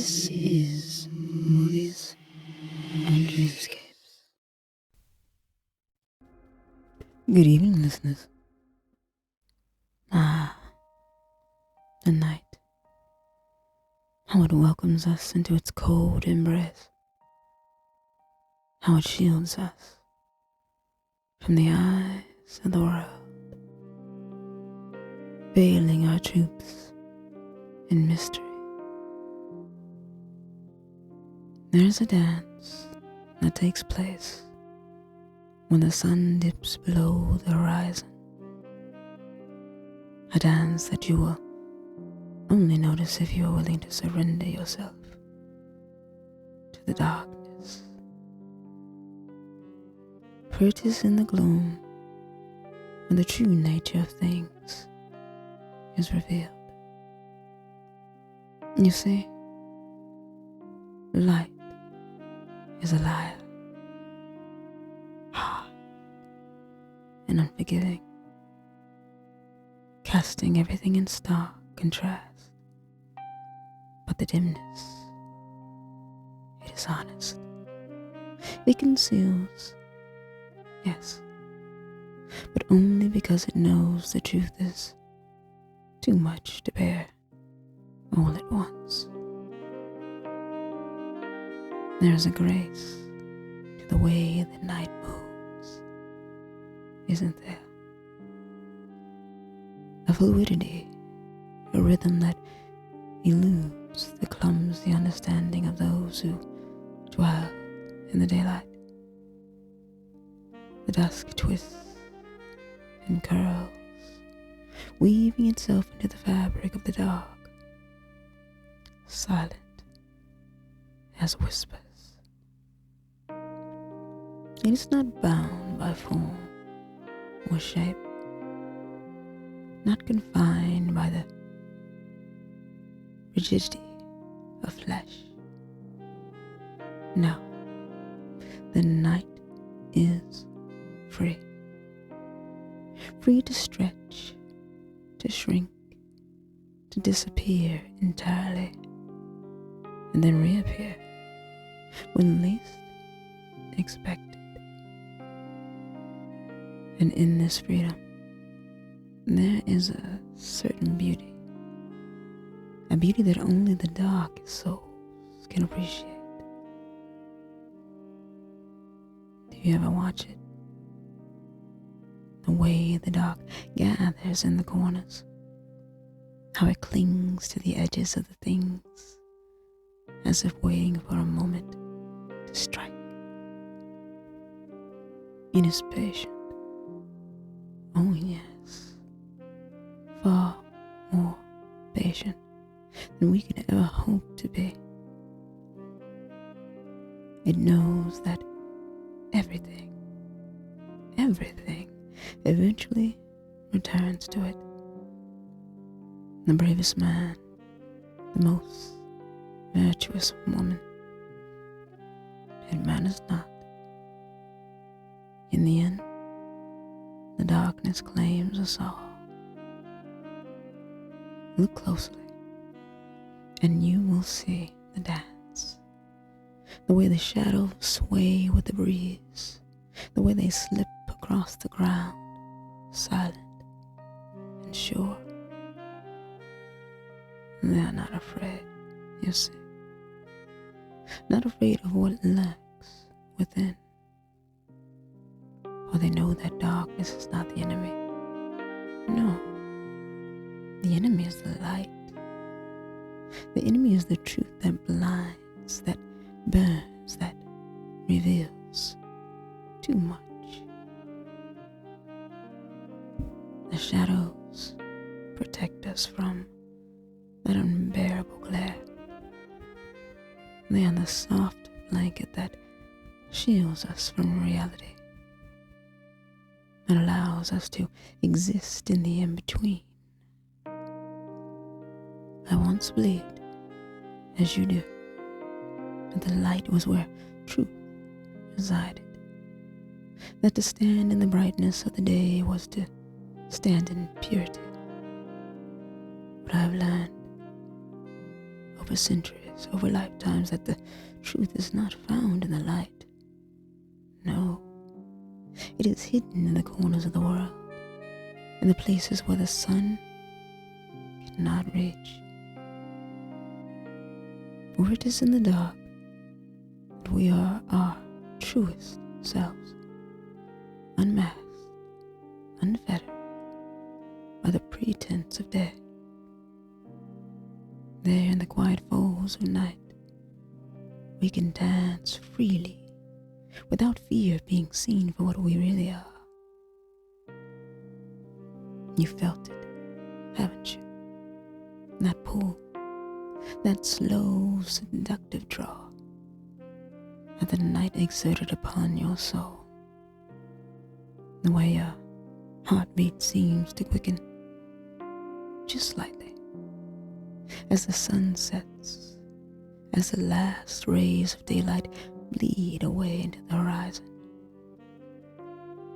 This is Movies and Dreamscapes. Good evening, listeners. The night. How it welcomes us into its cold embrace. How it shields us from the eyes of the world, veiling our truths in mystery. There's a dance that takes place when the sun dips below the horizon. A dance that you will only notice if you are willing to surrender yourself to the darkness. For it is in the gloom when the true nature of things is revealed. You see, light is a liar, hard and unforgiving, casting everything in stark contrast. But the dimness, it is honest. It conceals, yes, but only because it knows the truth is too much to bear all at once. There's a grace to the way the night moves, isn't there? A fluidity, a rhythm that eludes the clumsy understanding of those who dwell in the daylight. The dusk twists and curls, weaving itself into the fabric of the dark, silent as whispers. It is not bound by form or shape, not confined by the rigidity of flesh. No, the night is free. Free to stretch, to shrink, to disappear entirely, and then reappear when least expected. And in this freedom, there is a certain beauty, a beauty that only the darkest souls can appreciate. Do you ever watch it? The way the dark gathers in the corners, how it clings to the edges of the things, as if waiting for a moment to strike. It is patient. Oh yes, far more patient than we could ever hope to be. It knows that everything eventually returns to it. The bravest man, the most virtuous woman, it matters not. In the end, the darkness claims us all. Look closely, and you will see the dance. The way the shadows sway with the breeze, the way they slip across the ground, silent and sure. They are not afraid, you see. Not afraid of what lurks within. For they know that darkness is not the enemy. No, the enemy is the light. The enemy is the truth that blinds, that burns, that reveals too much. The shadows protect us from that unbearable glare. They are the soft blanket that shields us from reality, that allows us to exist in the in-between. I once believed, as you do, that the light was where truth resided, that to stand in the brightness of the day was to stand in purity. But I've learned over centuries, over lifetimes, that the truth is not found in the light. No, it is hidden in the corners of the world, in the places where the sun cannot reach. For it is in the dark that we are our truest selves, unmasked, unfettered by the pretense of day. There in the quiet folds of night, we can dance freely without fear of being seen for what we really are. You felt it, haven't you? That pull, that slow, seductive draw that the night exerted upon your soul. The way your heartbeat seems to quicken just slightly as the sun sets, as the last rays of daylight bleed away into the horizon.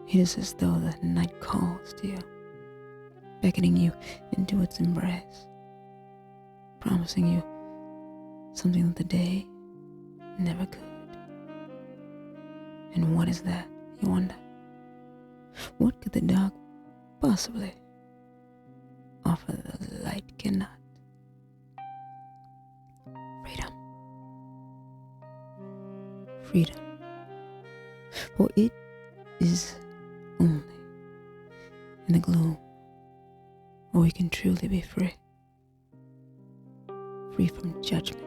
It is as though the night calls to you, beckoning you into its embrace, promising you something that the day never could. And what is that, you wonder? What could the dark possibly offer that the light cannot? Freedom. Freedom. For it is only in the gloom where we can truly be free. Free from judgment,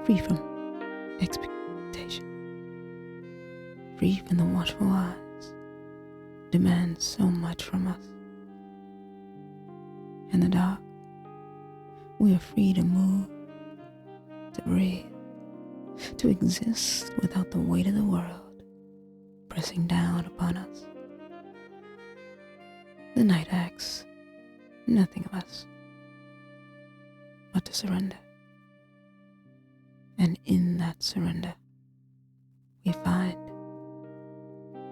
free from expectation, free from the watchful eyes that demand so much from us. In the dark, we are free to move, to breathe, to exist without the weight of the world pressing down upon us. The night asks nothing of us but to surrender. And in that surrender, we find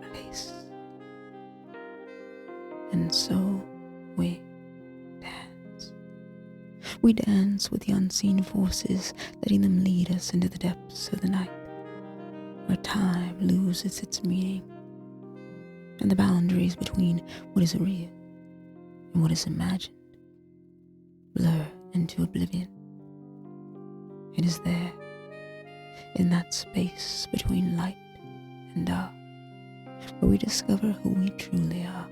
release. And so we dance. We dance with the unseen forces, letting them lead us into the depths of the night, where time loses its meaning, and the boundaries between what is real and what is imagined blur into oblivion. It is there, in that space between light and dark, where we discover who we truly are.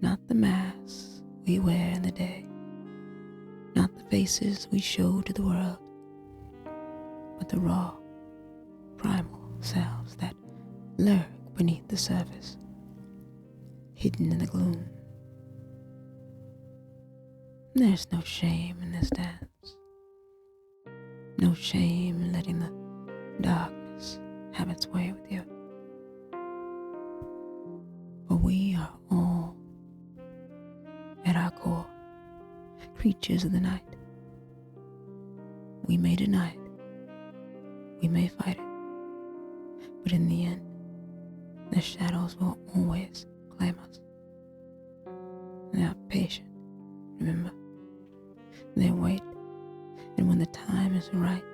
Not the masks we wear in the day, not the faces we show to the world, but the raw, primal selves that lurk beneath the surface, hidden in the gloom. There's no shame in this dance, no shame in letting the darkness have its way with you. For we are all, at our core, creatures of the night. We may deny it, we may fight it, but in the end, the shadows will always claim us. They are patient, remember? They wait, and when the time is right,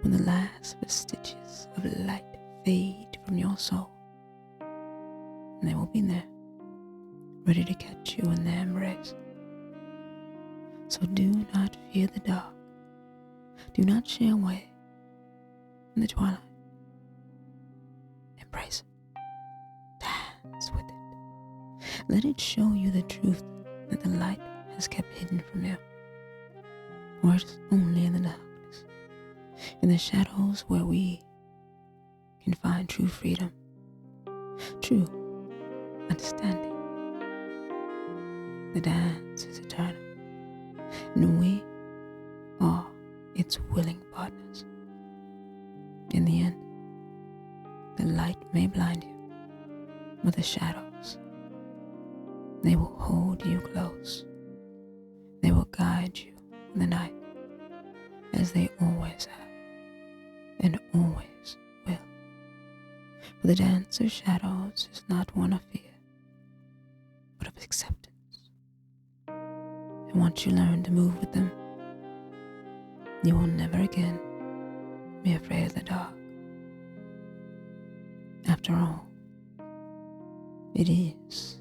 when the last vestiges of light fade from your soul, they will be there, ready to catch you in their embrace. So do not fear the dark. Do not shy away from the twilight. Embrace it. Dance with it. Let it show you the truth that the light has kept hidden from you. Or it is only in the darkness, in the shadows, where we can find true freedom, true understanding. The dance is eternal, and we are its willing partners. In the end, the light may blind you, but the shadows, they will hold you close. They will guide you in the night, as they always have, and always will. For the dance of shadows is not one of fear, but of acceptance. And once you learn to move with them, You will never again be afraid of the dark. After all, it is